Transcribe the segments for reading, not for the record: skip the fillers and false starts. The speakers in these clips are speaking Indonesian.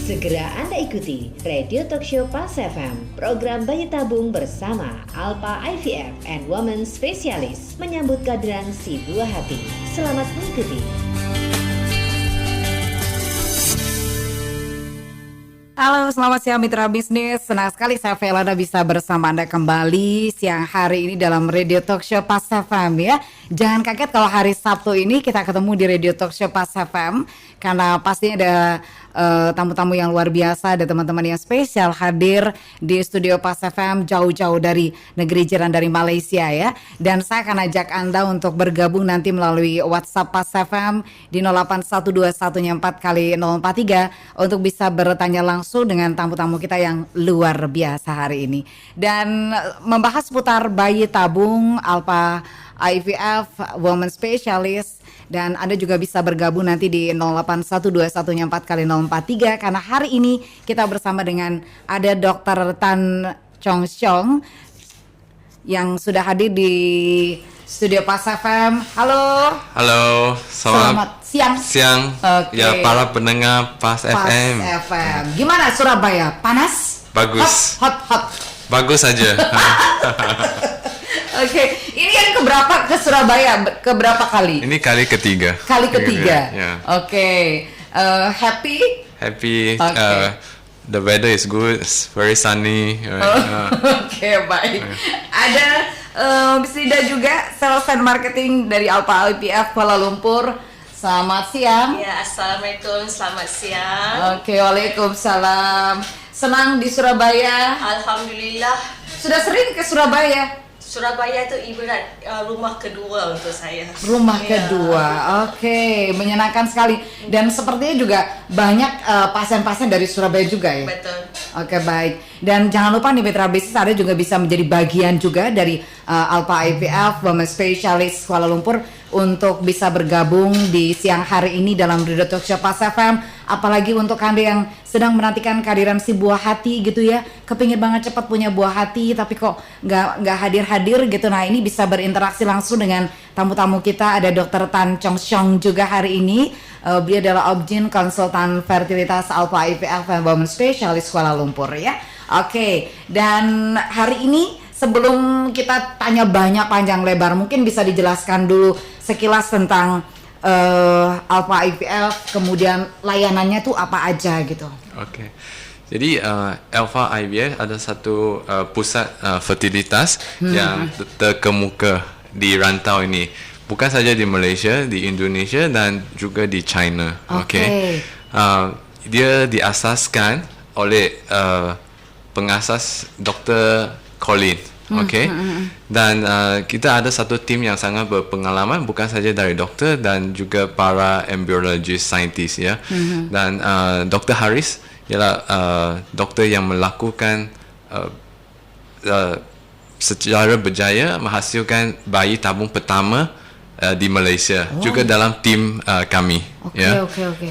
Segera Anda ikuti Radio Talk Show Pas FM, program bayi tabung bersama Alpha IVF and Women Specialist menyambut kehadiran si buah hati. Selamat mengikuti. Halo, selamat siang mitra bisnis. Senang sekali saya Velana bisa bersama Anda kembali siang hari ini dalam Radio Talk Show Pas FM ya. Jangan kaget kalau hari Sabtu ini kita ketemu di Radio Talk Show Pas FM karena pastinya ada tamu-tamu yang luar biasa, ada teman-teman yang spesial hadir di studio Pas FM jauh-jauh dari negeri jiran dari Malaysia ya. Dan saya akan ajak Anda untuk bergabung nanti melalui WhatsApp Pas FM di 081214 untuk bisa bertanya langsung dengan tamu-tamu kita yang luar biasa hari ini. Dan membahas seputar bayi tabung, Alpha IVF, Women Specialist. Dan Anda juga bisa bergabung nanti di 081214 karena hari ini kita bersama dengan ada Dr. Tan Chong Siong yang sudah hadir di studio Pas FM. Halo. Halo, selamat siang. Okay. Ya, para pendengar Pas FM. Gimana Surabaya? Panas? Bagus. Hot. Bagus saja. Oke, ini yang keberapa ke Surabaya? Keberapa kali? Ini kali ketiga. Yeah. Oke. Happy? Happy. Okay. The weather is good. It's very sunny. Oke, baik. Ada Sida juga, Sales and Marketing dari Alpha IVF Kuala Lumpur. Selamat siang. Ya, assalamualaikum. Selamat siang. Oke, waalaikumsalam. Senang di Surabaya? Alhamdulillah. Sudah sering ke Surabaya? Surabaya itu ibarat rumah kedua untuk saya. Rumah kedua, oke, menyenangkan sekali. Dan sepertinya juga banyak pasien-pasien dari Surabaya juga ya? Betul. Oke, baik. Dan jangan lupa nih mitra bisnis, Anda juga bisa menjadi bagian juga dari Alpha IVF Women Specialist Kuala Lumpur untuk bisa bergabung di siang hari ini dalam Radio Talk Show Pas FM. Apalagi untuk Anda yang sedang menantikan kehadiran si buah hati gitu ya, kepingin banget cepat punya buah hati tapi kok nggak hadir gitu. Nah, ini bisa berinteraksi langsung dengan tamu-tamu kita. Ada Dr. Tan Chong Siong juga hari ini. Beliau adalah Objin Konsultan Fertilitas Alpha IVF and Women Specialist Kuala Lumpur ya. Oke, dan hari ini sebelum kita tanya banyak panjang lebar, mungkin bisa dijelaskan dulu sekilas tentang Alpha IVF, kemudian layanannya tuh apa aja gitu. Oke. Jadi Alpha IVF ada satu pusat fertilitas yang terkemuka di rantau ini. Bukan saja di Malaysia, di Indonesia dan juga di China. Okay. Dia diasaskan oleh pengasas Dr. Colin. Okay. Dan kita ada satu tim yang sangat berpengalaman, bukan saja dari doktor dan juga para embryologist, scientist ya. Dan Dr. Haris ialah doktor yang melakukan secara berjaya menghasilkan bayi tabung pertama di Malaysia, juga dalam tim kami. Okay.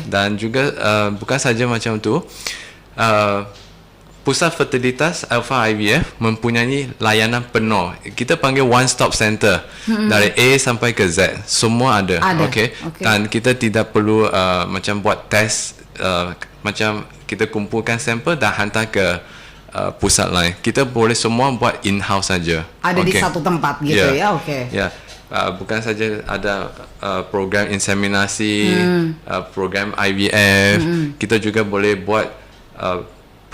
Dan juga bukan saja macam tu, Pusat Fertilitas Alpha IVF mempunyai layanan penuh. Kita panggil one stop center. Dari A sampai ke Z, semua ada. Okay? Dan kita tidak perlu macam buat test, macam kita kumpulkan sampel dan hantar ke pusat lain. Kita boleh semua buat in-house saja. Ada di satu tempat gitu ya. Bukan saja ada program inseminasi, program IVF. Kita juga boleh buat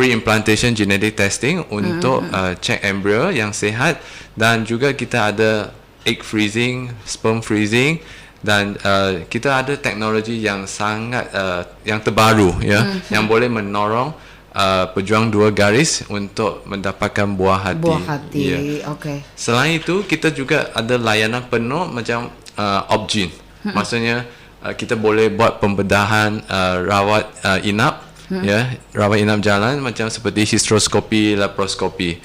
pre-implantation genetic testing untuk cek embryo yang sihat, dan juga kita ada egg freezing, sperm freezing, dan kita ada teknologi yang sangat yang terbaru ya, yang boleh menolong pejuang dua garis untuk mendapatkan buah hati. Okay. Selain itu kita juga ada layanan penuh macam Objin. Maksudnya kita boleh buat pembedahan rawat inap. Rawat inap jalan macam seperti histeroskopi, laparoskopi.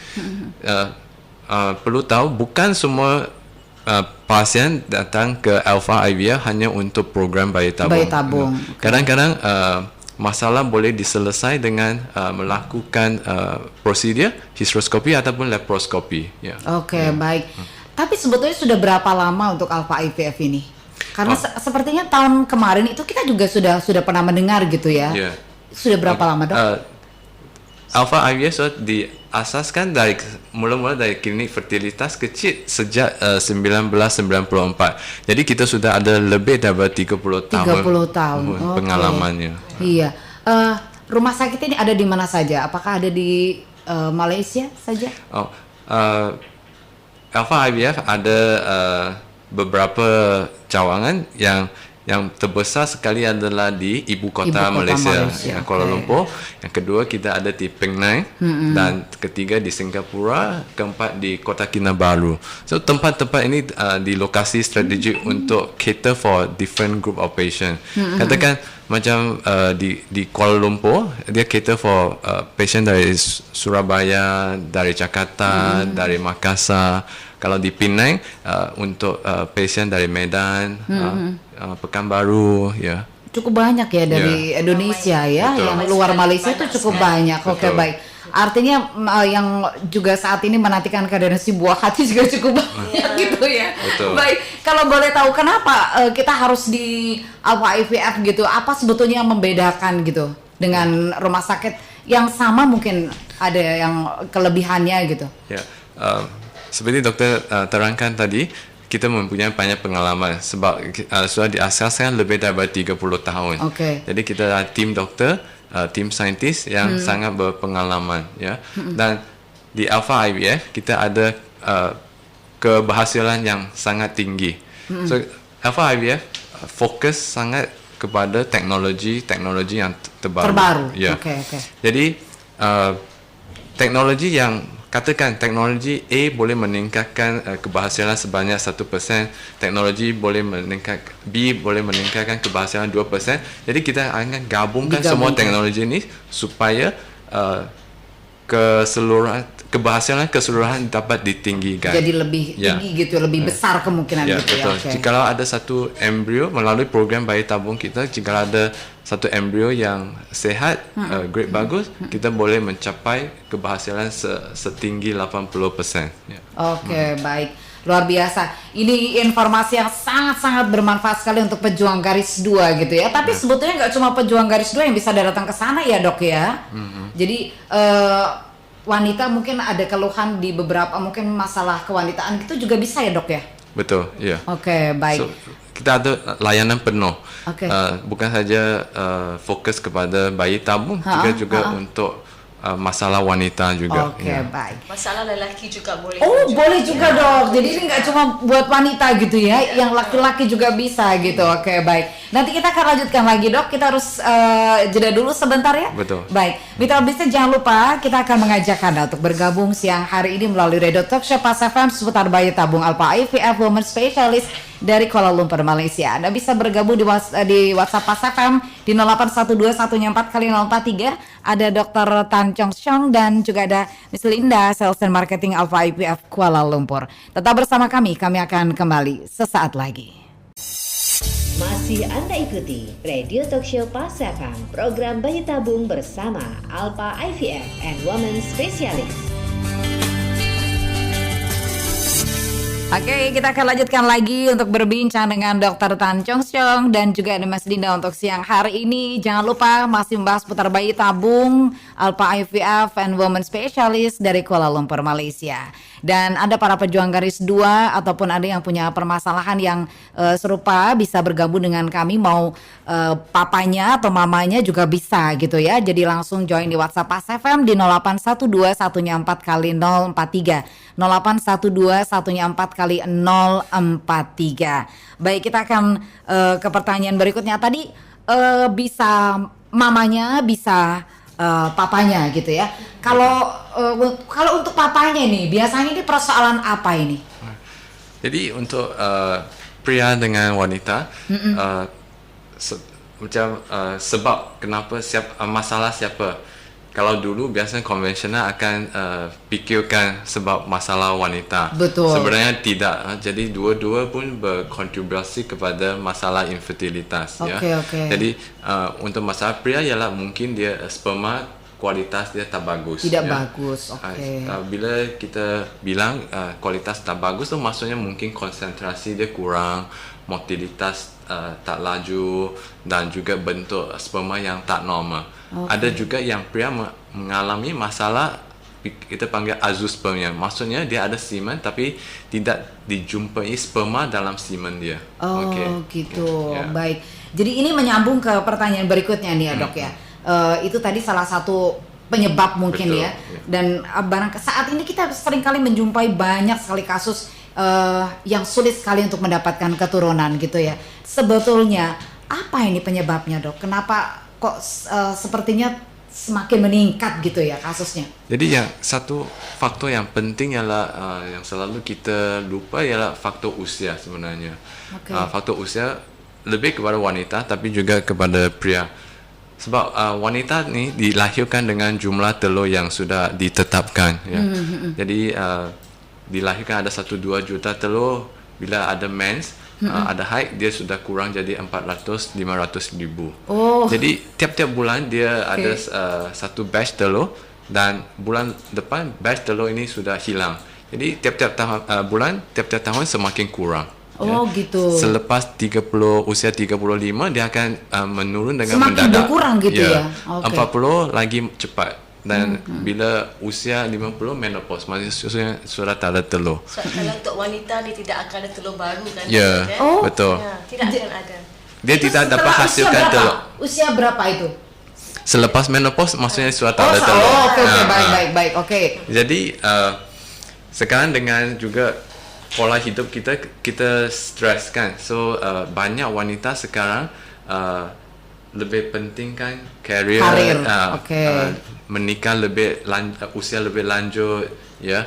Perlu tahu bukan semua pasien datang ke Alpha IVF hanya untuk program bayi tabung. Kadang-kadang masalah boleh diselesai dengan melakukan prosedur histeroskopi ataupun laparoskopi. Baik. Tapi sebetulnya sudah berapa lama untuk Alpha IVF ini? Karena sepertinya tahun kemarin itu kita juga sudah pernah mendengar gitu ya. sudah berapa lama dok? Alpha IVF diasaskan mula-mula dari klinik fertilitas kecil sejak 1994. Jadi kita sudah ada lebih dari 30 tahun. 30 tahun. Pengalamannya. Iya. Rumah sakit ini ada di mana saja? Apakah ada di Malaysia saja? Alpha IVF ada beberapa cawangan yang terbesar sekali adalah di ibu kota Malaysia Kuala Lumpur. Yang kedua kita ada di Penang dan ketiga di Singapura, keempat di Kota Kinabalu. So tempat-tempat ini di lokasi strategik untuk cater for different group of patient. Katakan macam di Kuala Lumpur dia cater for patient dari Surabaya, dari Jakarta, dari Makassar. Kalau di Penang untuk patient dari Medan, Pekanbaru, ya. Cukup banyak ya dari Indonesia ya, betul. yang luar Malaysia itu cukup banyak. Oke, baik. Artinya yang juga saat ini menantikan kehadiran si buah hati juga cukup banyak gitu ya. Betul. Baik, kalau boleh tahu kenapa kita harus di Alpha IVF gitu? Apa sebetulnya yang membedakan gitu dengan rumah sakit yang sama, mungkin ada yang kelebihannya gitu? Ya, seperti dokter terangkan tadi, kita mempunyai banyak pengalaman sebab sudah diasaskan lebih dari 30 tahun. Jadi kita ada tim dokter, tim saintis yang sangat berpengalaman, ya. Dan di Alpha IVF kita ada keberhasilan yang sangat tinggi. So Alpha IVF fokus sangat kepada teknologi yang terbaru. Ya. Jadi teknologi yang katakan teknologi A boleh meningkatkan keberhasilan sebanyak 1%, teknologi boleh B boleh meningkatkan keberhasilan 2%. Jadi kita akan gabungkan semua teknologi ini supaya keberhasilan keseluruhan dapat ditinggikan. Jadi lebih tinggi gitu, lebih besar kemungkinan gitu betul. ya. Jika ada satu embrio melalui program bayi tabung kita, jika ada satu embrio yang sehat, grade bagus, kita boleh mencapai keberhasilan setinggi 80%. Baik. Luar biasa. Ini informasi yang sangat-sangat bermanfaat sekali untuk pejuang garis 2 gitu ya. Tapi sebetulnya nggak cuma pejuang garis 2 yang bisa datang ke sana ya dok ya. Jadi wanita mungkin ada keluhan di beberapa mungkin masalah kewanitaan gitu juga bisa ya dok ya? Betul, iya. Baik. So, kita ada layanan penuh. Bukan saja fokus kepada bayi tabung, juga untuk masalah wanita juga. Baik. Masalah lelaki juga boleh. Boleh juga dok. Jadi ini nggak cuma buat wanita gitu ya, yang laki-laki juga bisa gitu. Baik. Nanti kita akan lanjutkan lagi dok. Kita harus jeda dulu sebentar ya. Betul. Baik. Mitra bisnis jangan lupa kita akan mengajak Anda untuk bergabung siang hari ini melalui Radio Talk Show Pas FM seputar bayi tabung Alpha IVF Women Specialist dari Kuala Lumpur, Malaysia. Anda bisa bergabung di WhatsApp Pas FM di 0812144043. Ada Dr. Tan Chong Siong dan juga ada Miss Linda, Sales and Marketing Alpha IVF Kuala Lumpur. Tetap bersama kami akan kembali sesaat lagi. Masih Anda ikuti Radio Talk Show Pas FM, program bayi tabung bersama Alpha IVF and Women Specialist. Kita akan lanjutkan lagi untuk berbincang dengan Dr. Tan Chong Siong dan juga ada Mas Dinda untuk siang hari ini. Jangan lupa masih membahas putar bayi tabung Alpha IVF and Women Specialist dari Kuala Lumpur, Malaysia. Dan ada para pejuang garis 2 ataupun ada yang punya permasalahan yang serupa bisa bergabung dengan kami, mau papanya atau mamanya juga bisa gitu ya. Jadi langsung join di WhatsApp Pas FM di 0812144043. 0812144043. Baik, kita akan ke pertanyaan berikutnya. Tadi bisa mamanya, bisa papanya gitu ya. Kalau untuk papanya ini biasanya ini persoalan apa ini? Jadi untuk pria dengan wanita, sebab kenapa masalah siapa? Kalau dulu biasanya konvensional akan pikirkan sebab masalah wanita. Betul. Sebenarnya tidak. Jadi dua-dua pun berkontribusi kepada masalah infertilitas. Jadi untuk masalah pria ialah mungkin dia sperma kualitas dia tak bagus. Tidak bagus. Bila kita bilang kualitas tak bagus tu maksudnya mungkin konsentrasi dia kurang, motilitas tak laju dan juga bentuk sperma yang tak normal. Ada juga yang pria mengalami masalah kita panggil azoospermia. Maksudnya dia ada semen tapi tidak dijumpai sperma dalam semen dia. Oh, gitu. Ya. Baik. Jadi ini menyambung ke pertanyaan berikutnya nih ya, Dok ya. Itu tadi salah satu penyebab mungkin. Betul, ya. ya. Dan saat ini kita seringkali menjumpai banyak sekali kasus yang sulit sekali untuk mendapatkan keturunan gitu ya. Sebetulnya apa ini penyebabnya, Dok? Kenapa kok sepertinya semakin meningkat gitu ya kasusnya? Jadi yang satu faktor yang penting ialah yang selalu kita lupa ialah faktor usia sebenarnya. Faktor usia lebih kepada wanita tapi juga kepada pria. Sebab wanita ni dilahirkan dengan jumlah telur yang sudah ditetapkan. Ya. Jadi dilahirkan ada 1-2 juta telur. Bila ada mens, ada haid, dia sudah kurang jadi 400-500 ribu. Jadi tiap-tiap bulan dia ada satu batch telur dan bulan depan batch telur ini sudah hilang. Jadi tiap-tiap bulan, tiap-tiap tahun semakin kurang. Gitu. Selepas usia 35 dia akan menurun dengan semakin mendadak. Berkurang gitu ya. 40 lagi cepat. Dan bila usia 50 menopause, maksudnya sudah tak ada telur. So, kalau untuk wanita ni tidak akan ada telur baru kan? Ya, betul. Ya, tidak akan ada. Dia Itu tidak dapat setelah hasilkan usia berapa? telur. Usia berapa itu? Selepas menopause maksudnya sudah tak ada telur. Oke, baik. Oke. Jadi sekarang dengan juga pola hidup kita stres kan. So banyak wanita sekarang lebih pentingkan karir. Menikah usia lebih lanjut ya.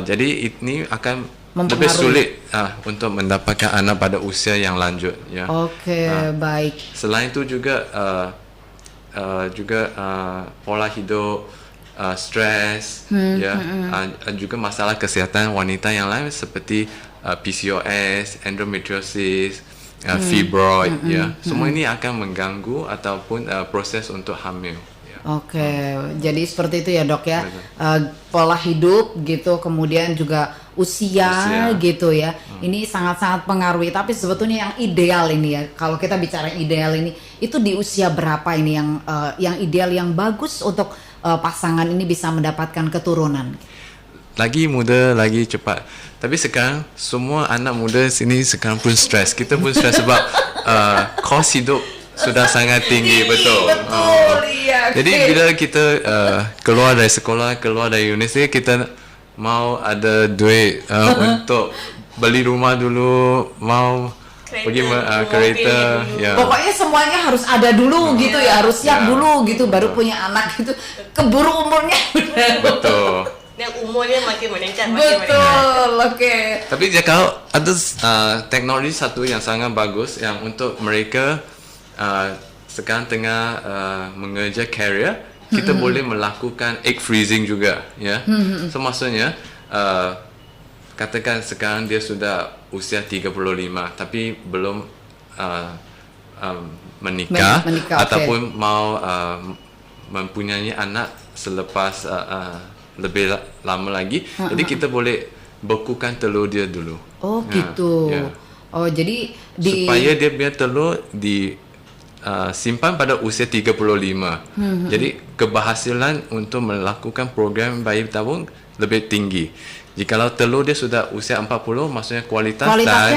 Jadi ini akan lebih sulit untuk mendapatkan anak pada usia yang lanjut ya. Baik. Selain itu juga pola hidup, stres ya, juga masalah kesihatan wanita yang lain seperti PCOS, endometriosis, fibroid ya. Semua ini akan mengganggu ataupun proses untuk hamil. Jadi seperti itu ya, Dok ya. Pola hidup gitu, kemudian juga usia gitu ya. Ini sangat-sangat pengaruhi. Tapi sebetulnya yang ideal ini ya, kalau kita bicara ideal ini, itu di usia berapa ini yang ideal, yang bagus untuk pasangan ini bisa mendapatkan keturunan? Lagi muda, lagi cepat. Tapi sekarang semua anak muda sini sekarang pun stres. Kita pun stres sebab kos hidup sudah sangat tinggi, betul. Iya. Jadi bila kita keluar dari sekolah, keluar dari universiti, kita mau ada duit untuk beli rumah dulu, mau pergi kereta, ya. Pokoknya semuanya harus ada dulu gitu ya, harus siap dulu gitu, baru punya anak gitu. Keburu umurnya. Betul. Dan umurnya makin meningkat. Betul, Tapi kalau ada teknologi satu yang sangat bagus yang untuk mereka sekarang tengah mengejar career, kita boleh melakukan egg freezing juga, ya. So maksudnya katakan sekarang dia sudah usia 35 tapi belum menikah ataupun mau mempunyai anak selepas lebih lama lagi. Jadi kita boleh bekukan telur dia dulu. Gitu. Jadi supaya dia punya telur simpan pada usia 35. Jadi keberhasilan untuk melakukan program bayi tabung lebih tinggi. Jikalau telur dia sudah usia 40, maksudnya kualitas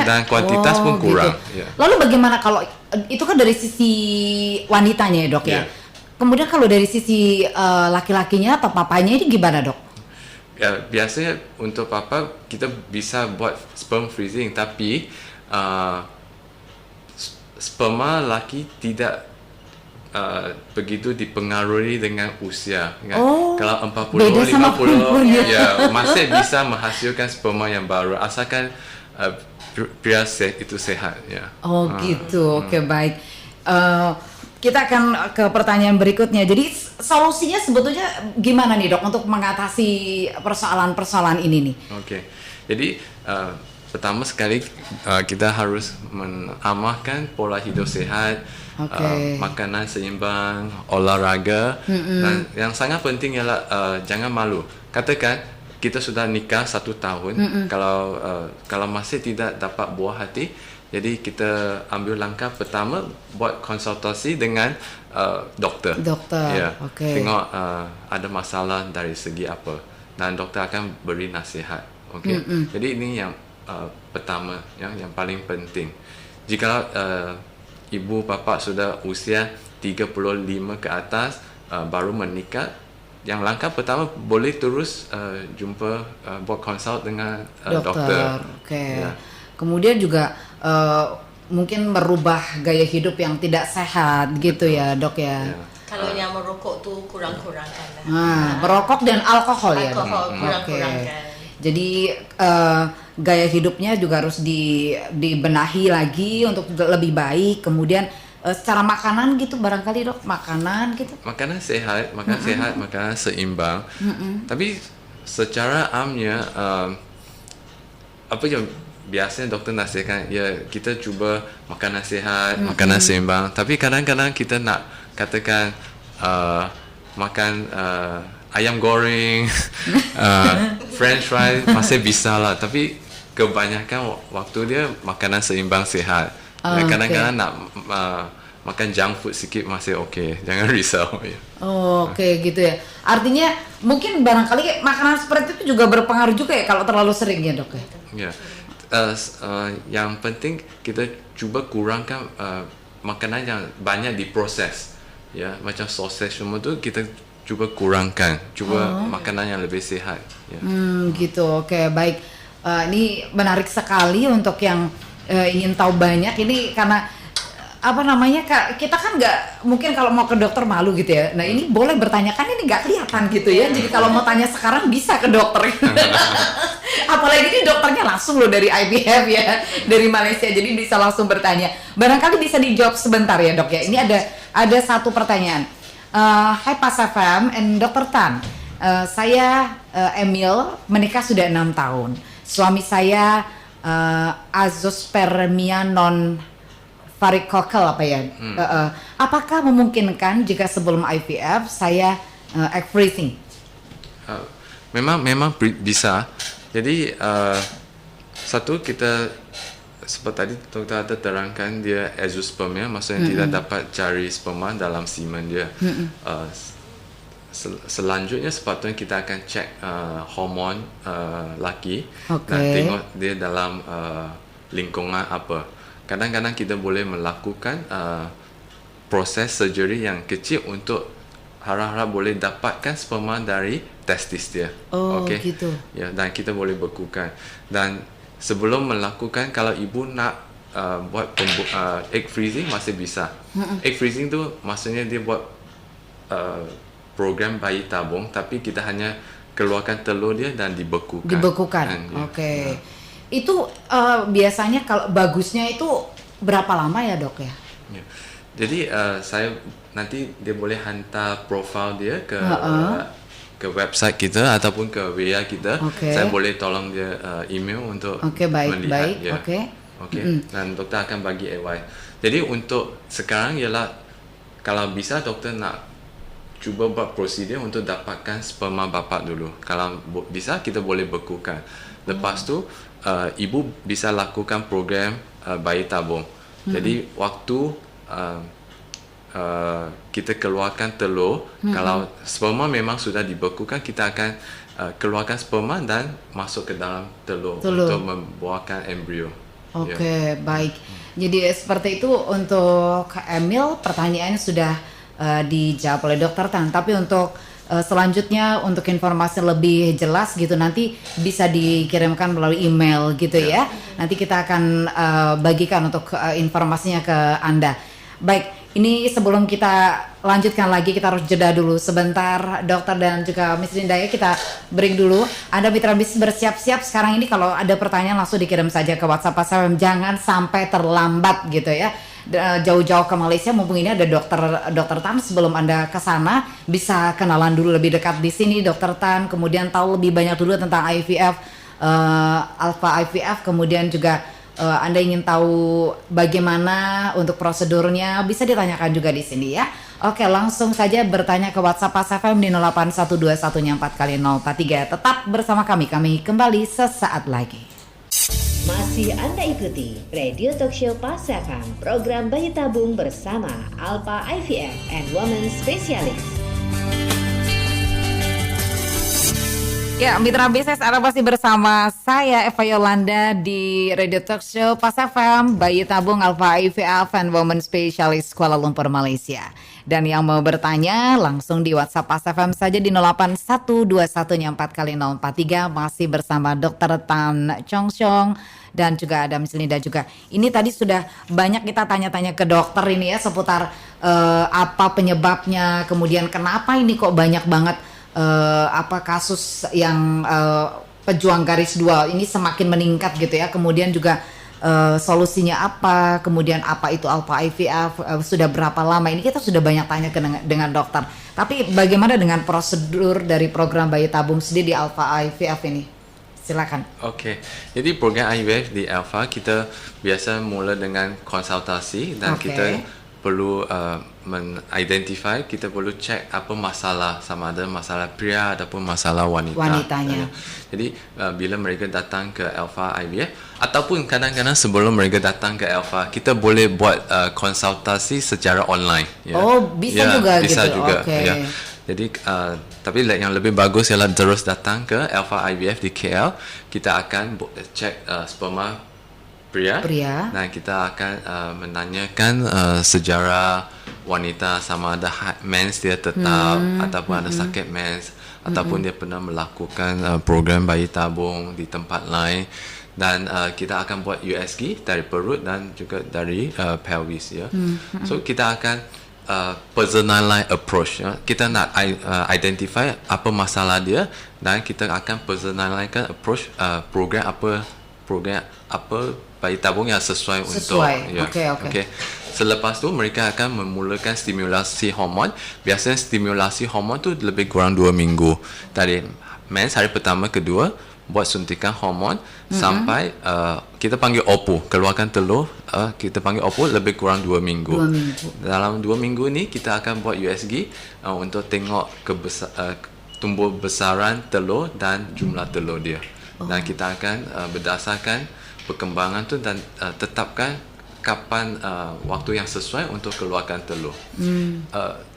dan kuantitas pun kurang. Gitu. Lalu bagaimana kalau itu kan dari sisi wanitanya ya, Dok ya? Kemudian kalau dari sisi laki-lakinya atau papanya ini gimana, Dok? Ya, biasanya untuk papa kita bisa buat sperm freezing, tapi sperma laki tidak begitu dipengaruhi dengan usia kan? Kalau 40, 50 ya masih bisa menghasilkan sperma yang baru asalkan pria itu sehat ya. Gitu. Oke, baik. Kita akan ke pertanyaan berikutnya. Jadi solusinya sebetulnya gimana nih, Dok, untuk mengatasi persoalan-persoalan ini nih? Jadi pertama sekali kita harus mengamalkan pola hidup sehat, makanan seimbang, olahraga, dan yang sangat penting ialah jangan malu. Katakan kita sudah nikah 1 tahun, kalau masih tidak dapat buah hati, Jadi kita ambil langkah pertama buat konsultasi dengan doktor. Ya, tengok ada masalah dari segi apa, dan doktor akan beri nasihat. Okey. Jadi ini yang pertama, yang paling penting. Jika ibu bapa sudah usia 35 ke atas, baru menikah, yang langkah pertama boleh terus jumpa buat consult dengan doktor. Okey. Ya. Kemudian juga mungkin merubah gaya hidup yang tidak sehat gitu. Betul. Ya dok ya. Kalau yang merokok tuh kurang-kurangkan lah. Merokok dan alkohol ya. Alkohol kurang-kurangkan. Jadi gaya hidupnya juga harus dibenahi lagi untuk lebih baik. Kemudian secara makanan gitu barangkali dok, makanan gitu. Makanan sehat, makanan seimbang. Tapi secara amnya apa yang biasanya doktor nasihatkan, ya kita cuba makanan sehat, makanan seimbang. Tapi kadang-kadang kita nak katakan makan ayam goreng, French fries masih bisa lah. Tapi kebanyakan waktu dia makanan seimbang sehat. Kadang-kadang nak makan junk food sikit masih okey. Jangan risau. Ya. Oke, gitu ya. Artinya mungkin barangkali makanan seperti itu juga berpengaruh juga ya kalau terlalu sering ya dok ya. Ya. Yang penting kita cuba kurangkan makanan yang banyak diproses, ya, macam sausage semua tu kita cuba kurangkan, makanan yang lebih sehat. Ya. Gitu. Oke, baik. Ini menarik sekali untuk yang ingin tahu banyak. Ini karena apa namanya, kita kan nggak mungkin kalau mau ke dokter malu gitu ya. Nah ini boleh bertanya, kan ini nggak kelihatan gitu ya. Jadi kalau mau tanya sekarang bisa ke dokter. Apalagi ini dokternya langsung loh dari IVF ya, dari Malaysia, jadi bisa langsung bertanya. Barangkali bisa dijawab sebentar ya dok ya. Ini ada satu pertanyaan. Hai Pas FM and Dr. Tan, saya Emil, menikah sudah 6 tahun. Suami saya azoospermia non varicocele apa ya? Apakah memungkinkan jika sebelum IVF saya egg freezing? Memang bisa. Jadi satu, kita seperti tadi doktor ada terangkan, dia azoospermia, maksudnya tidak dapat cari sperma dalam semen dia. Selanjutnya sepatutnya kita akan cek hormon laki, dan tengok dia dalam lingkungan apa. Kadang-kadang kita boleh melakukan proses surgery yang kecil untuk harap-harap boleh dapatkan sperma dari testis dia. Gitu. Ya, dan kita boleh bekukan. Dan sebelum melakukan, kalau ibu nak buat egg freezing masih bisa. Egg freezing tu maksudnya dia buat program bayi tabung, tapi kita hanya keluarkan telur dia dan dibekukan. Ya. Itu biasanya kalau bagusnya itu berapa lama ya dok ya? Ya. Jadi saya nanti dia boleh hantar profil dia ke website kita ataupun ke WA kita. Saya boleh tolong dia email untuk melihat. Ya. Dan doktor akan bagi advice. Jadi untuk sekarang ialah, kalau bisa doktor nak cuba buat prosedur untuk dapatkan sperma bapa dulu. Kalau bisa kita boleh bekukan. Lepas tu ibu bisa lakukan program bayi tabung. Jadi waktu kita keluarkan telur, kalau sperma memang sudah dibekukan, kita akan keluarkan sperma dan masuk ke dalam telur. Untuk membuahkan embrio. Baik. Jadi seperti itu untuk Emil, pertanyaannya sudah dijawab oleh Dr. Tan. Tapi untuk selanjutnya, untuk informasi lebih jelas gitu, nanti bisa dikirimkan melalui email gitu ya. Nanti kita akan bagikan untuk informasinya ke Anda. Baik. Ini sebelum kita lanjutkan lagi, kita harus jeda dulu sebentar, dokter dan juga Miss Linda ya, kita break dulu. Anda mitra bisnis bersiap-siap sekarang ini, kalau ada pertanyaan langsung dikirim saja ke WhatsApp Pas FM, jangan sampai terlambat gitu ya. Jauh-jauh ke Malaysia, mumpung ini ada dokter Tan. Sebelum Anda ke sana, bisa kenalan dulu lebih dekat di sini dokter Tan, kemudian tahu lebih banyak dulu tentang IVF, Alpha IVF, kemudian juga Anda ingin tahu bagaimana untuk prosedurnya, bisa ditanyakan juga di sini ya. Oke, langsung saja bertanya ke WhatsApp Pas FM di 081214 kali 043. Tetap bersama kami kembali sesaat lagi. Masih Anda ikuti Radio Talk Show Pas FM, program bayi tabung bersama Alpha IVF and Women Specialist. Ya, mitra bisnis Anda masih bersama saya Eva Yolanda di Radio Talk Show Pas FM, bayi tabung Alpha IVF and Women Specialist Kuala Lumpur, Malaysia. Dan yang mau bertanya langsung di WhatsApp Pas FM saja di 081214x043, masih bersama Dr. Tan Chong Chong dan juga ada Miss Linda juga. Ini tadi sudah banyak kita tanya-tanya ke dokter ini ya seputar apa penyebabnya, kemudian kenapa ini kok banyak banget kasus yang pejuang garis 2 ini semakin meningkat gitu ya. Kemudian juga solusinya apa, kemudian apa itu Alpha IVF, sudah berapa lama ini, kita sudah banyak tanya dengan dokter. Tapi bagaimana dengan prosedur dari program bayi tabung sendiri di Alpha IVF ini? Silakan. Oke, jadi program IVF di Alpha kita biasa mula dengan konsultasi dan kita perlu identify, kita perlu cek apa masalah, sama ada masalah pria ataupun masalah wanitanya. Jadi bila mereka datang ke Alpha IVF ataupun kadang-kadang sebelum mereka datang ke Alpha, kita boleh buat konsultasi secara online. Ya. Oh, bisa juga bisa gitu. Juga. Okay. Ya. Jadi tapi yang lebih bagus ialah terus datang ke Alpha IVF di KL. Kita akan cek sperma pria dan kita akan menanyakan sejarah wanita, sama ada mens dia tetap ataupun ada sakit mens ataupun dia pernah melakukan program bayi tabung di tempat lain, dan kita akan buat USG dari perut dan juga dari pelvis ya. So kita akan personalized approach ya. Kita nak identify apa masalah dia dan kita akan personalizekan approach, program apa bayi tabung yang sesuai untuk ya. Okay. Selepas tu mereka akan memulakan stimulasi hormon. Biasanya stimulasi hormon tu lebih kurang 2 minggu. Dari mens hari pertama kedua buat suntikan hormon sampai kita panggil OPO, keluarkan telur, kita panggil OPO lebih kurang 2 minggu. Dalam 2 minggu ni kita akan buat USG untuk tengok tumbuh besaran telur dan jumlah telur dia. Dan kita akan berdasarkan perkembangan tu dan tetapkan kapan waktu yang sesuai untuk keluarkan telur.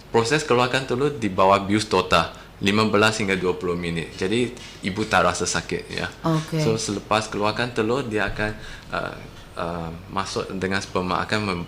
Proses keluarkan telur di bawah bius total 15 hingga 20 minit. Jadi ibu tak rasa sakit ya. So selepas keluarkan telur dia akan masuk dengan sperma akan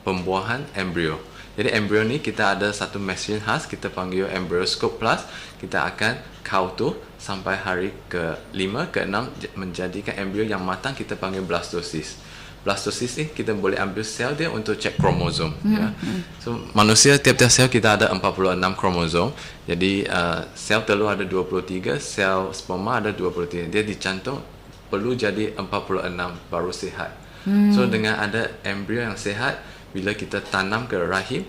pembuahan embrio. Jadi embrio ni kita ada satu mesin khas, kita panggil Embryoscope Plus. Kita akan kau tu sampai hari ke-5, ke-6 menjadikan embrio yang matang, kita panggil blastosis. Blastosis ni kita boleh ambil sel dia untuk cek kromosom ya. So manusia tiap-tiap sel kita ada 46 kromosom. Jadi sel telur ada 23, sel sperma ada 23. Dia dicantum perlu jadi 46 baru sihat. So dengan ada embrio yang sihat, bila kita tanam ke rahim,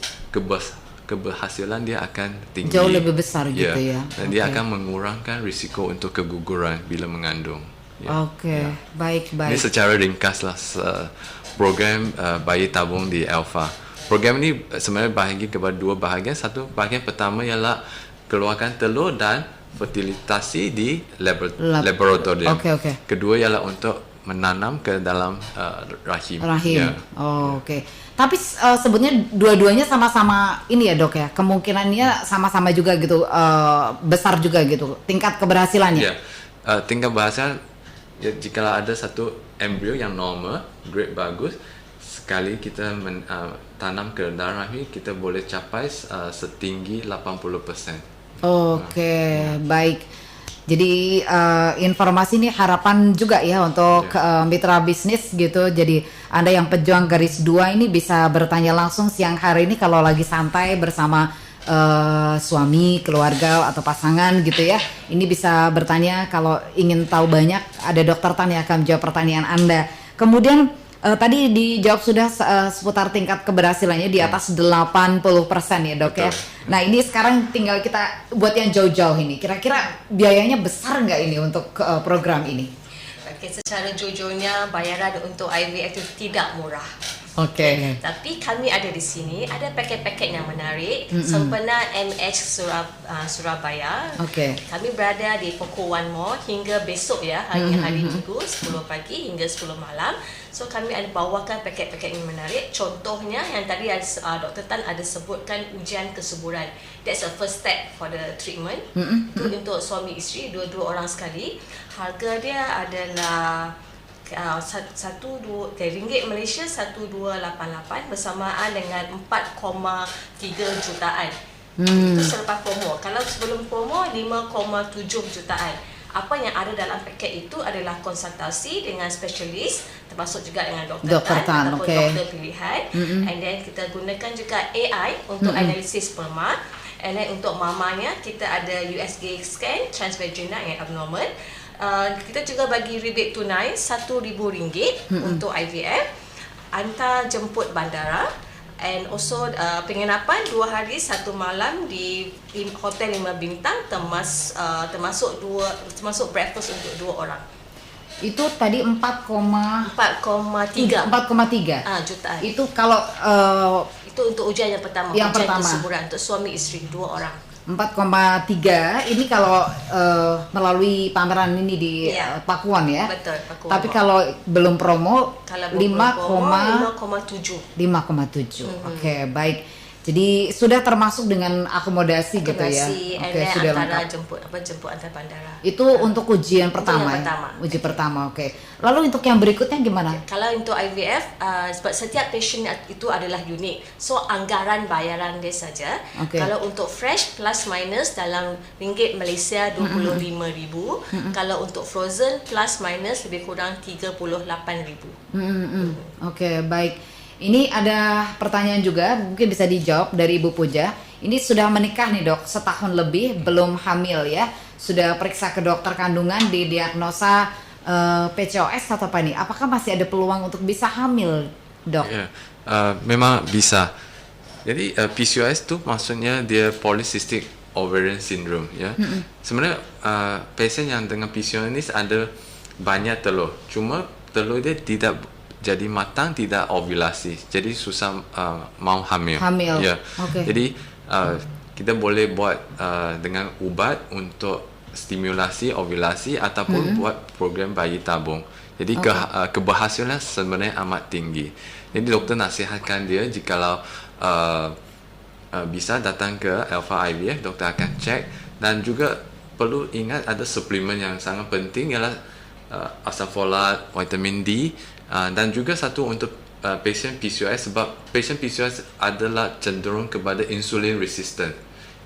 keberhasilan dia akan tinggi. Jauh lebih besar gitu ya. Dan dia akan mengurangkan risiko untuk keguguran bila mengandung. Baik. Ini secara ringkas lah program bayi tabung di Alpha. Program ini sebenarnya bahagi kepada 2 bahagian. Satu bahagian pertama ialah keluarkan telur dan fertilitasi di laboratorium. Kedua ialah untuk menanam ke dalam rahim. Ya. Tapi sebetulnya dua-duanya sama-sama ini ya dok ya, kemungkinannya sama-sama juga gitu, besar juga gitu tingkat keberhasilannya. Tingkat keberhasilan ya, jika ada satu embrio yang normal, grade bagus, sekali kita tanam ke dalam rahim, kita boleh capai setinggi 80%. Baik. Jadi informasi ini harapan juga ya untuk mitra bisnis gitu. Jadi Anda yang pejuang garis 2 ini bisa bertanya langsung siang hari ini kalau lagi santai bersama suami, keluarga atau pasangan gitu ya. Ini bisa bertanya kalau ingin tahu banyak, ada Dokter Tan yang akan menjawab pertanyaan Anda. Kemudian tadi dijawab sudah seputar tingkat keberhasilannya di atas 80% ya dok. Betul. Ya. Nah ini sekarang tinggal kita buat yang jauh-jauh ini. Kira-kira biayanya besar nggak ini untuk program ini? Secara jujurnya bayaran untuk IVF itu tidak murah. Oke. Tapi kami ada di sini, ada paket-paket yang menarik. Sempena MH Surabaya. Oke. Kami berada di Pokok One Mall hingga besok ya, hari Minggu 10 pagi hingga 10 malam. So kami ada bawakan paket-paket yang menarik. Contohnya yang tadi Dr. Tan ada sebutkan ujian kesuburan. That's the first step for the treatment. Itu untuk suami isteri, dua-dua orang sekali. Harga dia adalah ringgit Malaysia 1288 bersamaan dengan 4,3 jutaan. Itu selepas promo. Kalau sebelum promo 5,7 jutaan. Apa yang ada dalam paket itu adalah konsultasi dengan spesialis, termasuk juga dengan Dr. Tan ataupun doktor pilihan. And then kita gunakan juga AI untuk analisis sperma. And then untuk mamanya kita ada USG scan transvaginal yang abnormal. Kita juga bagi rebate tunai RM1,000 untuk IVF, hantar jemput bandara, and also penginapan 2 hari 1 malam di hotel 5 bintang termasuk breakfast untuk 2 orang. Itu tadi 4,3 jutaan. Itu kalau itu untuk ujian yang pertama, ujian kesuburan untuk suami isteri 2 orang. 4,3 ini kalau melalui pameran ini di Pakuan ya. Betul, Pakuan. Tapi kalau belum promo 5,7. Oke, baik. Jadi sudah termasuk dengan akomodasi gitu ya. Oke, sudah antara jemput antar bandara. Itu untuk ujian pertama. Uji pertama, oke. Lalu untuk yang berikutnya gimana? Kalau untuk IVF, sebab setiap pasien itu adalah unik. So anggaran bayaran dia saja. Kalau untuk fresh plus minus dalam ringgit Malaysia 25,000. Kalau untuk frozen plus minus lebih kurang 38,000. Oke, baik. Ini ada pertanyaan juga, mungkin bisa dijawab dari Ibu Puja. Ini sudah menikah nih dok, setahun lebih, belum hamil ya. Sudah periksa ke dokter kandungan, didiagnosa PCOS atau apa nih? Apakah masih ada peluang untuk bisa hamil dok? Memang bisa. Jadi PCOS itu maksudnya dia polycystic ovarian syndrome ya. Sebenarnya pasien yang dengan PCOS ini ada banyak telur. Cuma telur dia tidak jadi matang, tidak ovulasi, jadi susah mau hamil. Ya. Jadi kita boleh buat dengan ubat untuk stimulasi ovulasi ataupun buat program bayi tabung. Jadi keberhasilan sebenarnya amat tinggi. Jadi doktor nasihatkan dia jikalau bisa datang ke Alpha IVF, doktor akan cek, dan juga perlu ingat ada suplemen yang sangat penting ialah asam folat, vitamin D. Dan juga satu untuk pasien PCOS, sebab pasien PCOS adalah cenderung kepada insulin resistant.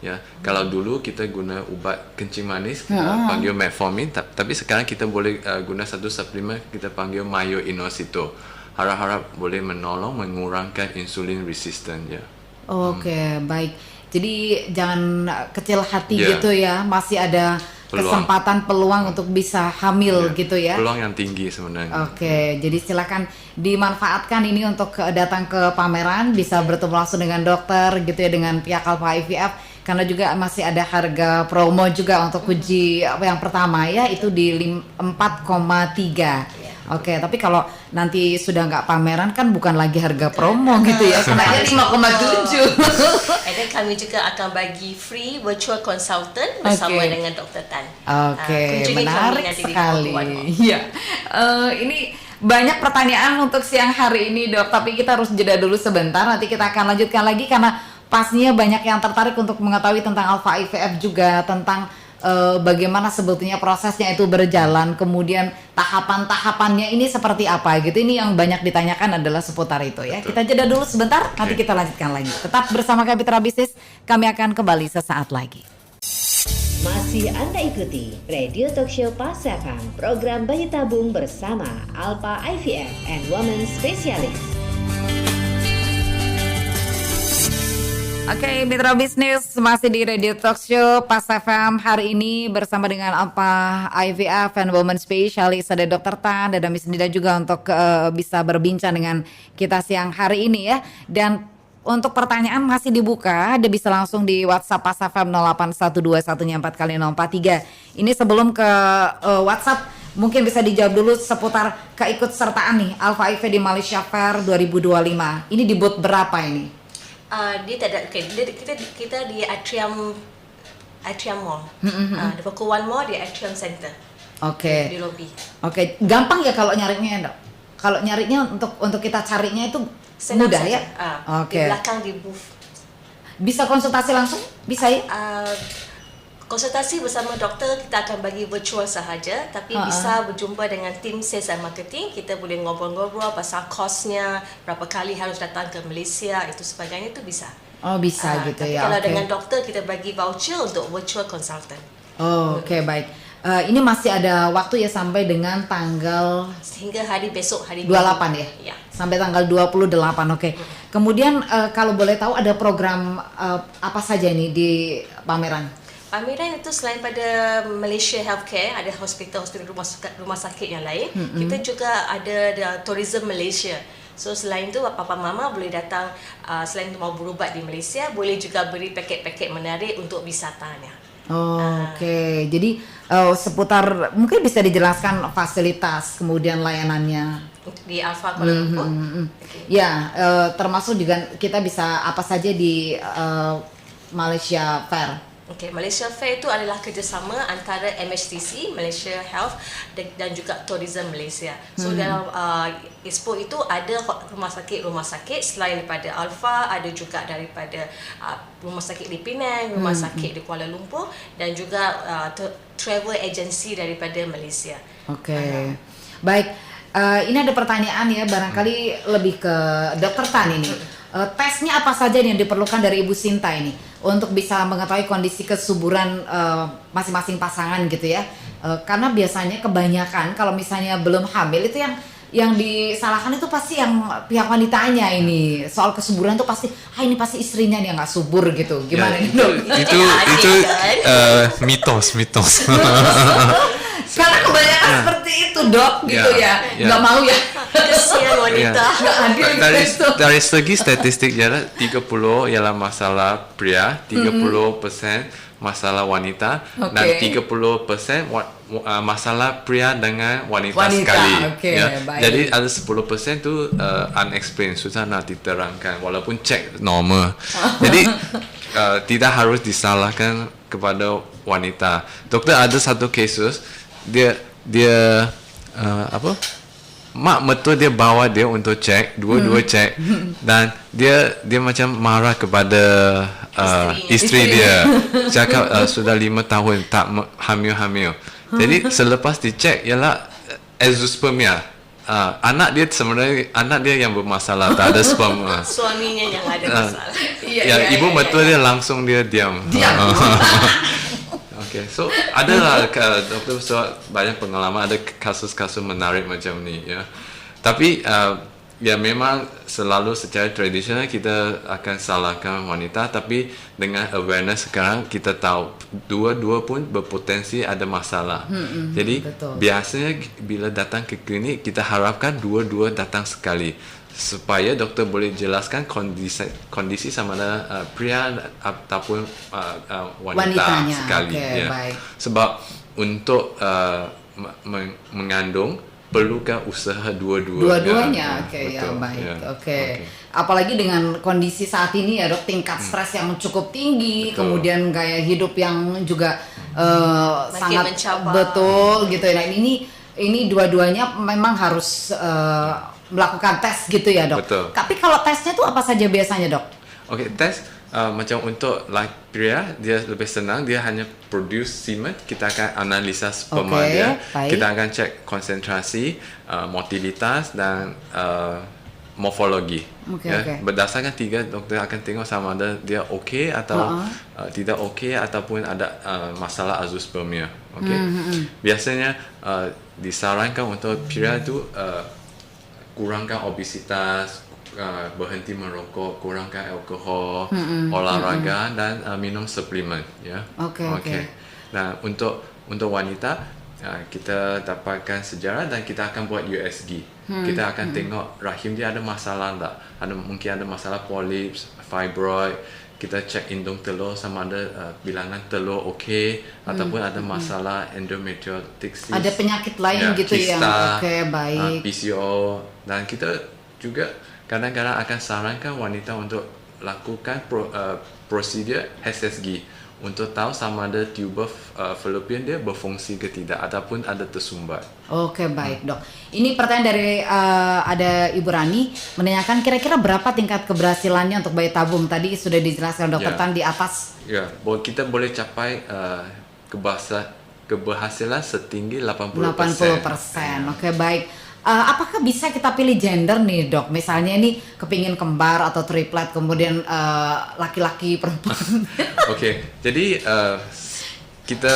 Ya, kalau dulu kita guna ubat kencing manis panggil metformin, tapi sekarang kita boleh guna satu suplemen kita panggil myo-inositol. Harap-harap boleh menolong mengurangkan insulin resistant ya. Oke, baik. Jadi jangan kecil hati gitu ya, masih ada kesempatan peluang untuk bisa hamil gitu ya. Peluang yang tinggi sebenarnya. Oke, jadi silakan dimanfaatkan ini untuk datang ke pameran, bisa bertemu langsung dengan dokter gitu ya, dengan pihak Alpha IVF, karena juga masih ada harga promo juga untuk uji yang pertama ya, itu di 4,3. Oke, tapi kalau nanti sudah nggak pameran kan bukan lagi harga promo gitu ya, kenanya 5,7. Dan kami juga akan bagi free virtual consultant bersama dengan Dr. Tan. Oke, menarik sekali. Iya, ini banyak pertanyaan untuk siang hari ini dok, tapi kita harus jeda dulu sebentar. Nanti kita akan lanjutkan lagi karena pastinya banyak yang tertarik untuk mengetahui tentang Alpha IVF juga, tentang bagaimana sebetulnya prosesnya itu berjalan, kemudian tahapan-tahapannya ini seperti apa gitu. Ini yang banyak ditanyakan adalah seputar itu ya. Kita jeda dulu sebentar, nanti kita lanjutkan lagi. Tetap bersama Kapitra Bisnis, kami akan kembali sesaat lagi. Masih Anda ikuti Radio Talk Show Pas FM, program bayi tabung bersama Alpha IVF and Women Specialist. Oke, Mitra Bisnis masih di Radio Talk Show Pas FM hari ini bersama dengan Alpha IVF and Women Specialist, ada Dr. Tan, ada Miss Nida juga untuk bisa berbincang dengan kita siang hari ini ya. Dan untuk pertanyaan masih dibuka, Anda bisa langsung di WhatsApp Pas FM 08121 4x043. Ini sebelum ke WhatsApp Mungkin bisa dijawab dulu seputar keikutsertaan nih Alpha IVF di Malaysia Fair 2025. Ini di booth berapa ini? Dia tak ada, kita di Atrium Mall. Di Pokok One Mall di Atrium Center. Oke. Di lobby. Oke, gampang ya kalau nyarinya ya, Dok? Kalau nyarinya untuk kita carinya itu Senang mudah saja. ya? Di belakang di booth. Bisa konsultasi langsung? Bisa ya? Konsultasi bersama doktor kita akan bagi virtual sahaja, tapi bisa berjumpa dengan tim sales and marketing. Kita boleh ngobrol-ngobrol pasal kosnya, berapa kali harus datang ke Malaysia, itu sebagainya itu bisa. Oh bisa gitu tapi ya. kalau Oke. dengan doktor kita bagi voucher untuk virtual consultant. Oh, oke, baik. Ini masih ada waktu ya sampai dengan tanggal Sehingga hari besok, hari 28 ya? Ya. Sampai tanggal 28, oke. Kemudian kalau boleh tahu ada program apa saja ini di pameran? Pameran itu selain pada Malaysia Healthcare, ada hospital rumah sakit yang lain, kita juga ada Tourism Malaysia. So selain itu papa mama boleh datang, selain itu mau berubat di Malaysia, boleh juga beri paket-paket menarik untuk wisatanya. Oke. Jadi seputar mungkin bisa dijelaskan fasilitas kemudian layanannya. Di Alpha Kuala Lumpur. Ya, termasuk juga kita bisa apa saja di Malaysia Fair. Okay, Malaysia Fair itu adalah kerjasama antara MHTC, Malaysia Health dan juga Tourism Malaysia. So dalam Expo itu ada rumah sakit selain daripada Alpha, ada juga daripada rumah sakit di Penang, rumah sakit di Kuala Lumpur dan juga travel agency daripada Malaysia. Oke. Baik, ini ada pertanyaan ya, barangkali lebih ke Dr. Tan ini. Tesnya apa saja yang diperlukan dari Ibu Sinta ini untuk bisa mengetahui kondisi kesuburan masing-masing pasangan gitu ya? Karena biasanya kebanyakan kalau misalnya belum hamil itu yang disalahkan itu pasti yang pihak wanitanya ini soal kesuburan tuh pasti ini pasti istrinya nih yang nggak subur gitu. Gimana nih, Dok? Itu mitos. Karena kebanyakan seperti itu, Dok, gitu ya. Nggak mau ya. Kesian wanita. Nggak adil gitu. Dari segi statistik jarak 30 ialah masalah pria, 30% masalah wanita, dan 30% masalah pria dengan wanita sekali. Baik. Jadi ada 10% tu unexplained, susah nak diterangkan walaupun cek normal. Jadi tidak harus disalahkan kepada wanita. Doktor ada satu kasus dia mak mertua dia bawa dia untuk cek, dua-dua cek, dan dia macam marah kepada isteri dia, cakap sudah 5 tahun tak hamil. Jadi selepas dicek ialah azoospermia. Anak dia sebenarnya yang bermasalah, tak ada sperma. Suaminya yang ada masalah. Ibu mertua dia langsung dia diam. Okay, so adalah doktor banyak pengalaman, ada kasus-kasus menarik macam ni ya. Tapi ya memang selalu secara tradisional kita akan salahkan wanita, tapi dengan awareness sekarang kita tahu dua-dua pun berpotensi ada masalah. Jadi betul. Biasanya bila datang ke klinik kita harapkan dua-dua datang sekali, supaya doktor boleh jelaskan kondisi sama ada pria ataupun wanitanya sekali. Okay, ya. baik. Sebab untuk mengandung perlukan usaha dua-duanya. Oke, ya betul, baik. ya. Oke. Apalagi dengan kondisi saat ini ya, Dok, tingkat stres yang cukup tinggi, Betul. kemudian gaya hidup yang juga sangat mencabar. betul gitu. Nah, ini dua-duanya memang harus melakukan tes gitu ya, Dok. Betul. Tapi kalau tesnya tuh apa saja biasanya, Dok? Okey, tes macam untuk pria dia lebih senang, dia hanya produce semen, kita akan analisa sperma dia, baik. kita akan cek konsentrasi, motilitas dan morfologi. Okay. Berdasarkan 3, doktor akan tengok sama ada dia okey atau tidak okey ataupun ada masalah azoospermia. Okey. Biasanya disarankan untuk pria tu kurangkan obesitas, berhenti merokok, kurangkan alkohol, olahraga dan minum suplemen ya. Okey. Nah, untuk wanita kita dapatkan sejarah dan kita akan buat USG. Kita akan tengok rahim dia ada masalah tak? Mungkin ada masalah polyps, fibroid. kita cek indung telur sama ada bilangan telur okey ataupun ada masalah endometriotic cyst. Ada penyakit lain gitu yang baik. PCO, dan kita juga kadang-kadang akan sarankan wanita untuk lakukan prosedur HSG untuk tahu sama ada tuber fallopian dia berfungsi ke tidak ataupun ada tersumbat. Oke, baik dok. Ini pertanyaan dari ada Ibu Rani menanyakan kira-kira berapa tingkat keberhasilannya untuk bayi tabung. Tadi sudah dijelaskan dokter Tan di atas. Ya, kita boleh capai keberhasilan setinggi 80%. Oke, baik. Apakah bisa kita pilih gender nih dok? Misalnya ini kepingin kembar atau triplet, kemudian laki-laki perempuan. Oke, jadi kita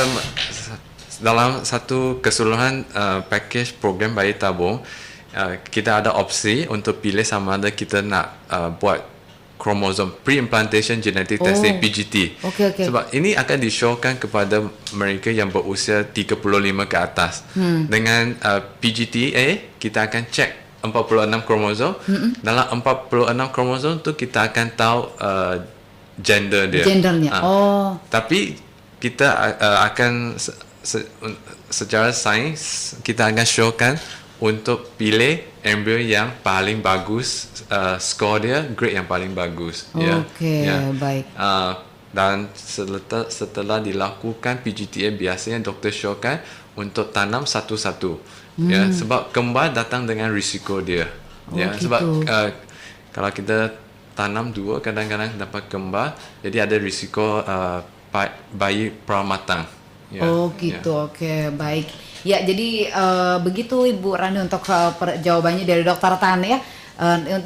dalam satu keseluruhan package program bayi tabung, kita ada opsi untuk pilih sama ada kita nak buat kromosom pre-implantation genetic testing PGT. Okay. Sebab ini akan disyorkan kepada mereka yang berusia 35 ke atas. Dengan PGTA kita akan cek 46 kromosom. Dalam 46 kromosom tu kita akan tahu gendernya. Tapi kita akan secara sains kita akan syorkan untuk pilih embrio yang paling bagus, skor dia grade yang paling bagus. Baik. Dan setelah dilakukan PGTA biasanya doktor syorkan untuk tanam satu-satu. Sebab kembar datang dengan risiko dia. Sebab kalau kita tanam dua kadang-kadang dapat kembar, jadi ada risiko bayi pramatang. Oke, baik. Ya, jadi begitu Ibu Rani untuk jawabannya dari Dokter Tan ya.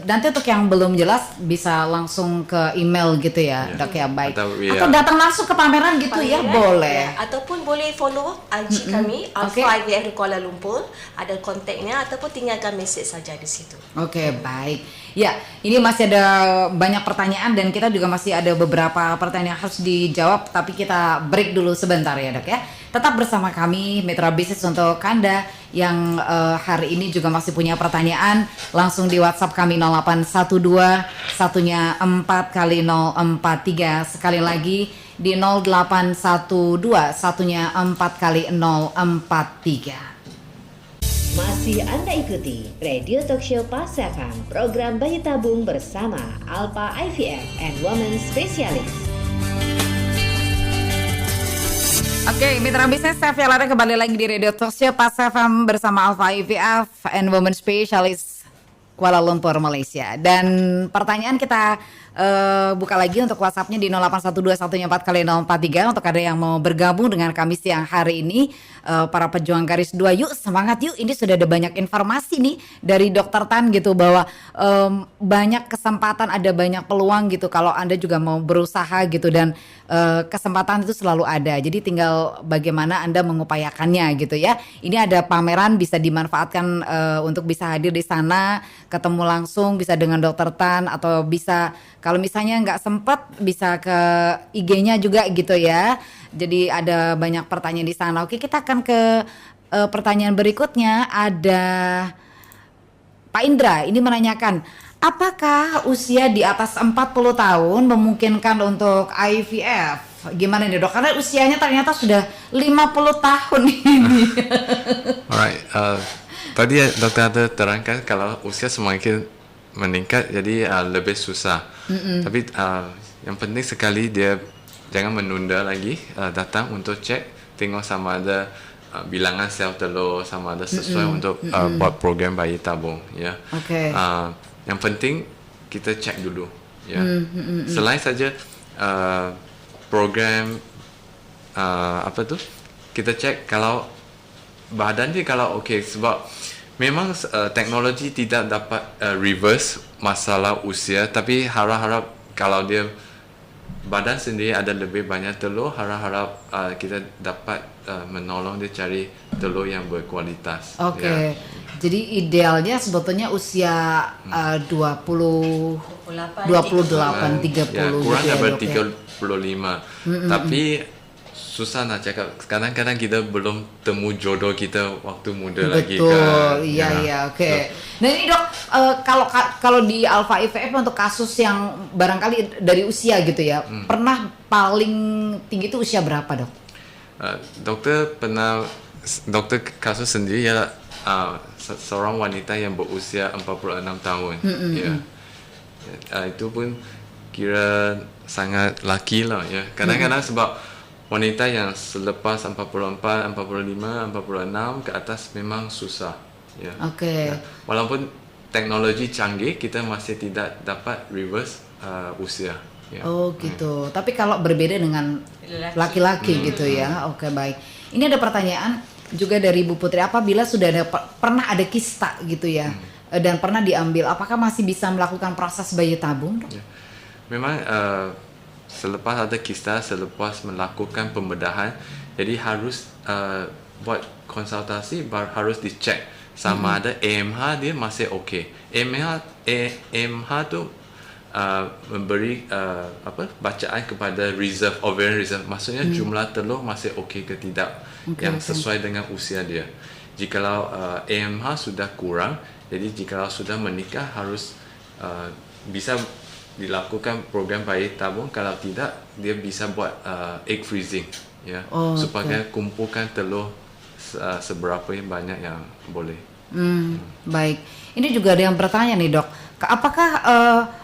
Nanti untuk yang belum jelas bisa langsung ke email gitu ya, Dok ya, baik. Atau datang langsung ke pameran gitu boleh. Ataupun boleh follow IG kami Alpha IVF di Kuala Lumpur, ada kontaknya ataupun tinggalkan mesej saja di situ. Oke, baik. Ya, ini masih ada banyak pertanyaan dan kita juga masih ada beberapa pertanyaan yang harus dijawab, tapi kita break dulu sebentar ya dok ya. Tetap bersama kami Mitra Bisnis untuk Anda yang hari ini juga masih punya pertanyaan, langsung di WhatsApp kami 0812 satunya 4x043, sekali lagi di 0812 satunya 4x043. Masih Anda ikuti Radio Talk Show Pas FM, program bayi tabung bersama Alpha IVF and Women Specialist. Oke, Mitra Bisnis, saya Violeta kembali lagi di Radio Talk Show Pas FM bersama Alpha IVF and Women Specialist Kuala Lumpur, Malaysia. Dan pertanyaan kita buka lagi untuk WhatsApp-nya di 081214x043 untuk ada yang mau bergabung dengan kami siang hari ini. Para pejuang garis 2, yuk semangat yuk, ini sudah ada banyak informasi nih dari Dokter Tan gitu bahwa banyak kesempatan, ada banyak peluang gitu kalau Anda juga mau berusaha gitu, dan kesempatan itu selalu ada, jadi tinggal bagaimana Anda mengupayakannya gitu ya. Ini ada pameran, bisa dimanfaatkan untuk bisa hadir di sana, ketemu langsung, bisa dengan Dokter Tan, atau bisa kalau misalnya nggak sempat bisa ke IG-nya juga gitu ya. Jadi ada banyak pertanyaan di sana. Oke, kita akan ke pertanyaan berikutnya. Ada Pak Indra ini menanyakan, apakah usia di atas 40 tahun memungkinkan untuk IVF? Gimana nih dok? Karena usianya ternyata sudah 50 tahun ini. Alright, tadi dokter ada terangkan kalau usia semakin meningkat jadi lebih susah. Tapi yang penting sekali dia jangan menunda lagi, datang untuk cek, tengok sama ada bilangan sel telur, sama ada sesuai untuk buat program bayi tabung ya. Yang penting kita cek dulu ya. Selain saja program kita cek kalau badan dia kalau okey, sebab memang teknologi tidak dapat reverse masalah usia, tapi harap-harap kalau dia badan sendiri ada lebih banyak telur, harap-harap kita dapat menolong dia cari telur yang berkualitas. Ya. Jadi idealnya sebetulnya usia 28, 30 kurang gitu daripada 35. Tapi susah nak cakap. Kadang-kadang kita belum temu jodoh kita waktu muda lagi Betul, kan. iya, oke. Nah ini dok, kalau di Alpha IVF untuk kasus yang barangkali dari usia gitu ya, pernah paling tinggi itu usia berapa dok? Dokter kasus sendiri ialah seorang wanita yang berusia 46 tahun. Ya. Itu pun kira sangat laki lah ya. Kadang-kadang sebab wanita yang selepas 44, 45, 46 ke atas memang susah ya. Oke. Ya. Walaupun teknologi canggih, kita masih tidak dapat reverse usia. Ya. Oh gitu. Tapi kalau berbeda dengan laki-laki gitu ya. Oke, baik. Ini ada pertanyaan juga dari Bu Putri, apabila sudah pernah ada kista gitu ya dan pernah diambil, apakah masih bisa melakukan proses bayi tabung? Ya. Memang selepas ada kista, selepas melakukan pembedahan, jadi harus buat konsultasi, harus dicek sama ada AMH dia masih okey. AMH tu memberi bacaan kepada reserve, ovarian reserve, maksudnya jumlah telur masih okey ke tidak, yang sesuai dengan usia dia. Jikalau AMH sudah kurang, jadi jikalau sudah menikah harus bisa dilakukan program bayi tabung. Kalau tidak, dia bisa buat egg freezing ya, supaya kumpulkan telur seberapa banyak yang boleh. Baik. Ini juga ada yang bertanya nih dok, apakah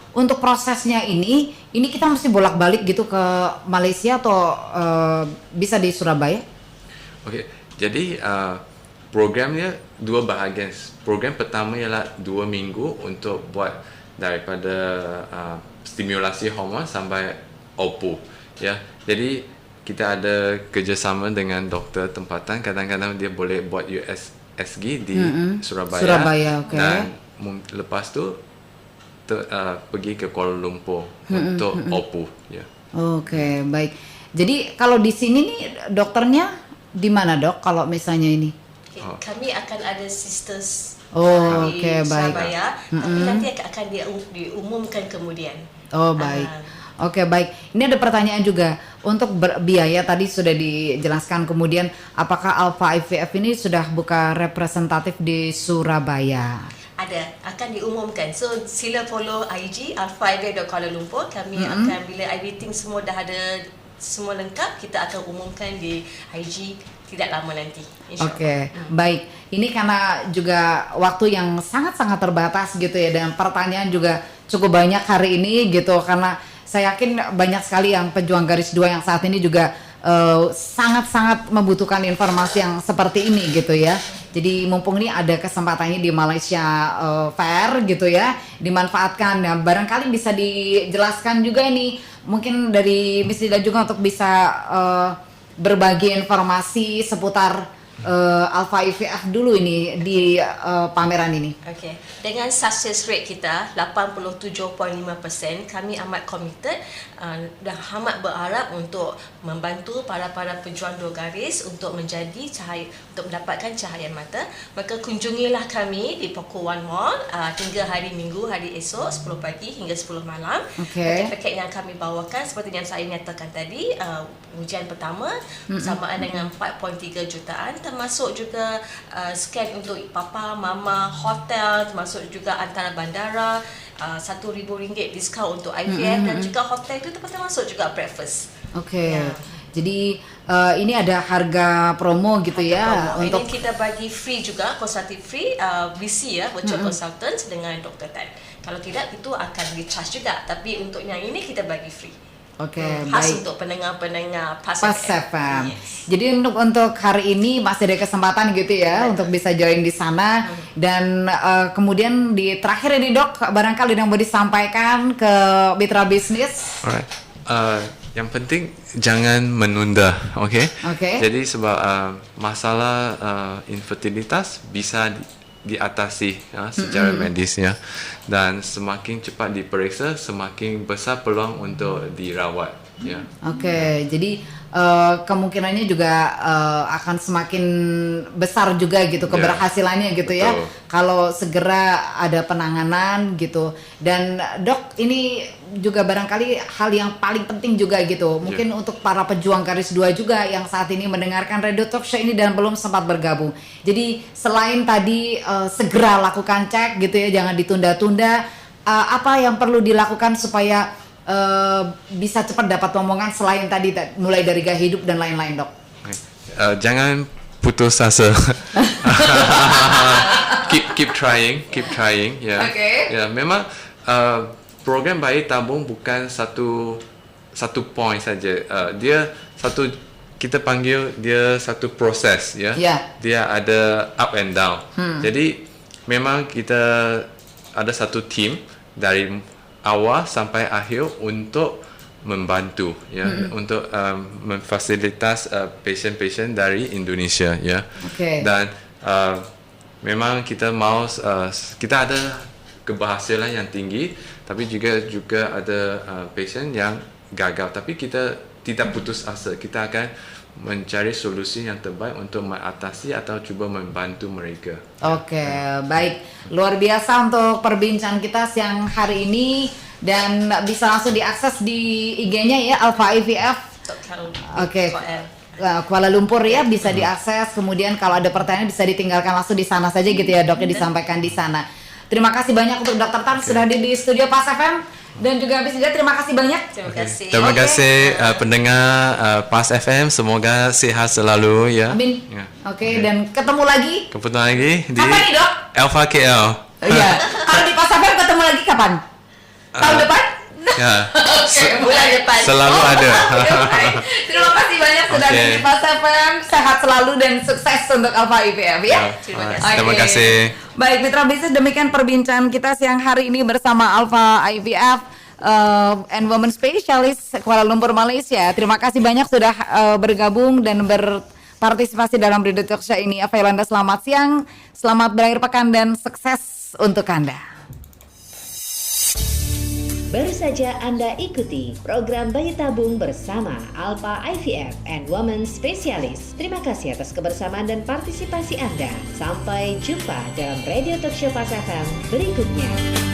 untuk prosesnya ini kita mesti bolak-balik gitu ke Malaysia atau bisa di Surabaya? Okey, jadi programnya dua bahagian. Program pertama ialah 2 minggu untuk buat daripada stimulasi hormon sampai OPU ya. Jadi kita ada kerjasama dengan doktor tempatan, kadang-kadang dia boleh buat USG di Surabaya, okay. Dan lepas tu pergi ke Kuala Lumpur untuk OPU ya. Oke, baik. Jadi kalau di sini nih dokternya di mana dok kalau misalnya ini? Kami akan ada sisters Oke, di baik. Surabaya, tapi nanti akan diumumkan kemudian. Oh, baik. Oke, baik. Ini ada pertanyaan juga untuk biaya, tadi sudah dijelaskan. Kemudian apakah Alpha IVF ini sudah buka representatif di Surabaya? Ada, akan diumumkan. So sila follow IG alpha.kuala Lumpur. Kami akan, bila everything semua dah ada, semua lengkap, kita akan umumkan di IG tidak lama nanti, insyaAllah. Oke, baik. Ini karena juga waktu yang sangat-sangat terbatas gitu ya, dan pertanyaan juga cukup banyak hari ini gitu, karena saya yakin banyak sekali yang pejuang garis 2 yang saat ini juga sangat-sangat membutuhkan informasi yang seperti ini gitu ya. Jadi mumpung ini ada kesempatannya di Malaysia Fair gitu ya, dimanfaatkan. Nah, barangkali bisa dijelaskan juga ini mungkin dari Miss Lida juga untuk bisa berbagi informasi seputar Alpha IVF dulu ini di pameran ini. Okey, dengan success rate kita 87.5%, kami amat committed dan amat berharap untuk membantu para pejuang 2 garis untuk menjadi cahaya, untuk mendapatkan cahaya mata. Maka kunjungilah kami di Pokok One Mall hingga hari Minggu, hari esok 10 pagi hingga 10 malam. Paket-paket yang kami bawakan seperti yang saya nyatakan tadi, ujian pertama bersamaan dengan 4.3 jutaan, termasuk juga scan untuk papa, mama, hotel, termasuk juga antara bandara, RM1,000 diskaun untuk IVF, dan juga hotel itu termasuk juga breakfast. Oke. Jadi ini ada harga promo gitu ya promo. untuk ini kita bagi free juga, konsultatif free, VC ya, virtual consultant dengan Dr. Tan. Kalau tidak itu akan di-charge juga, tapi untuk yang ini kita bagi free. Oke, khas baik. untuk pendengar Pas FM. Yes. Jadi untuk hari ini masih ada kesempatan gitu ya untuk bisa join di sana. Dan kemudian di terakhir ini dok, barangkali yang mau disampaikan ke mitra bisnis. Alright. Yang penting jangan menunda, okay? Jadi sebab masalah infertilitas bisa diatasi secara medis ya, dan semakin cepat diperiksa semakin besar peluang untuk dirawat Ya. Oke, jadi kemungkinannya juga akan semakin besar juga gitu keberhasilannya gitu ya. Betul. Kalau segera ada penanganan gitu. Dan Dok, ini juga barangkali hal yang paling penting juga gitu. Mungkin untuk para pejuang garis 2 juga yang saat ini mendengarkan Radio Talk Show ini dan belum sempat bergabung. Jadi selain tadi segera lakukan cek gitu ya, jangan ditunda-tunda. Apa yang perlu dilakukan supaya bisa cepat dapat omongan selain tadi mulai dari gaya hidup dan lain-lain, Dok? Jangan putus asa. keep trying. Ya. Okay. Ya, memang program bayi tabung bukan satu point saja. Dia kita panggil dia satu proses, ya. Yeah. Dia ada up and down. Jadi memang kita ada satu tim dari awal sampai akhir untuk membantu, ya, untuk memfasilitas pasien-pasien dari Indonesia, ya. Okay. Dan memang kita mau kita ada keberhasilan yang tinggi, tapi juga ada pasien yang gagal. Tapi kita tidak putus asa. Kita akan mencari solusi yang terbaik untuk mengatasi atau cuba membantu mereka. Oke, baik. Luar biasa untuk perbincangan kita siang hari ini dan bisa langsung diakses di IG-nya ya, Alpha IVF. Oke. Kuala Lumpur ya, bisa diakses. Kemudian kalau ada pertanyaan bisa ditinggalkan langsung di sana saja gitu ya, Dok, disampaikan di sana. Terima kasih banyak untuk Dr. Tan sudah hadir di studio Pas FM. Dan juga habis juga terima kasih banyak. Terima kasih pendengar Pas FM, semoga sehat selalu ya. Amin. Ya. Oke, dan ketemu lagi. Ketemu lagi di Kapan nih, Dok? Alpha KL. Iya. Kalau di Pas FM ketemu lagi kapan? Tahun depan? Ya. Bulan depan. Selalu ada. Baik. Terima kasih banyak sudah Oke. di Pas FM. Sehat selalu dan sukses untuk Alpha IVF ya. Terima kasih. Baik, mitra bisnis, demikian perbincangan kita siang hari ini bersama Alpha IVF and Women Specialist Kuala Lumpur, Malaysia. Terima kasih banyak sudah bergabung dan berpartisipasi dalam Radio Talk Show ini. Yolanda, selamat siang, selamat berakhir pekan dan sukses untuk Anda. Baru saja Anda ikuti program Bayi Tabung bersama Alpha IVF and Women Specialist. Terima kasih atas kebersamaan dan partisipasi Anda. Sampai jumpa dalam Radio Talk Show Pas FM berikutnya.